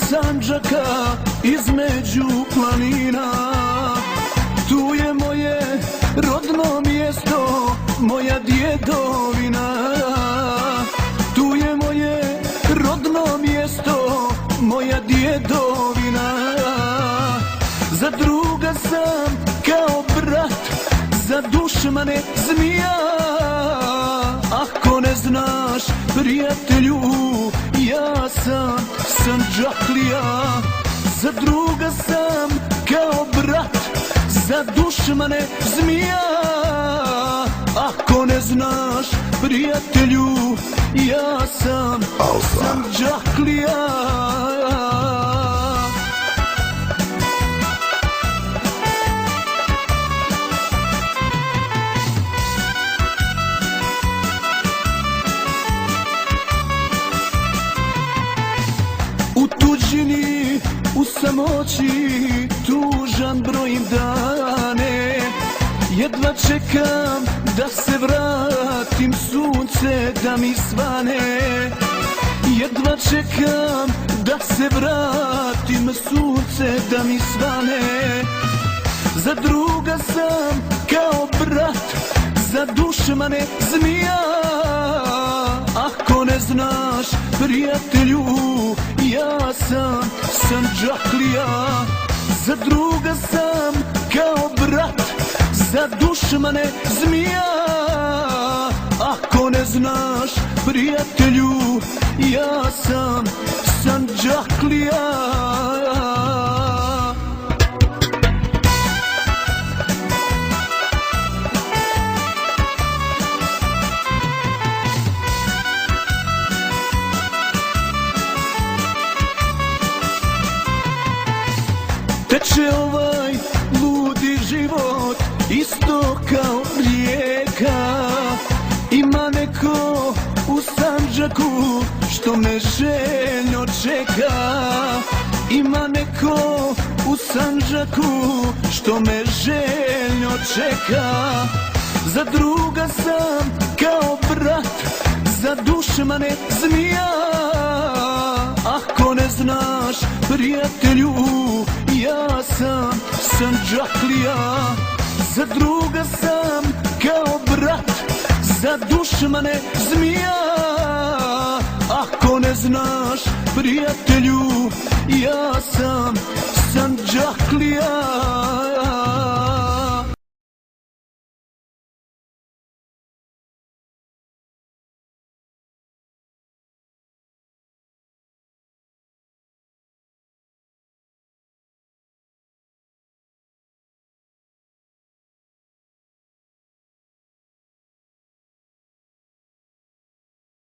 Sandžaka između planina. Tu je moje rodno mjesto, moja djedovina. Tu je moje rodno mjesto, moja djedovina. Za druga sam kao brat, za dušmane zmija. Ako ne znaš, prijatelju, ja sam Sandžaklija. Za druga sam kao brat, za dušmane zmija. Ako ne znaš, prijatelju, ja sam Sandžaklija. U tuđini, u samoći, tužan brojim dane. Jedva čekam da se vratim, sunce da mi svane. Jedva čekam da se vratim, sunce da mi svane. Za druga sam kao brat, za dušmane zmija. Ako ne znaš, prijatelju, ja sam Sandžaklija. Za druga sam kao brat, za dušmane zmija. Ako ne znaš, prijatelju, ja sam Sandžaklija. Teče ovaj ludi život isto kao rijeka. Ima neko u Sandžaku što me željno čeka. Ima neko u Sandžaku što me željno čeka. Za druga sam kao brat, za dušmane zmija. Ako ne znaš, prijatelju, ja sam Sandžaklija. Za druga sam kao brat, za dušmane zmija. Ako ne znaš, prijatelju, ja sam Sandžaklija.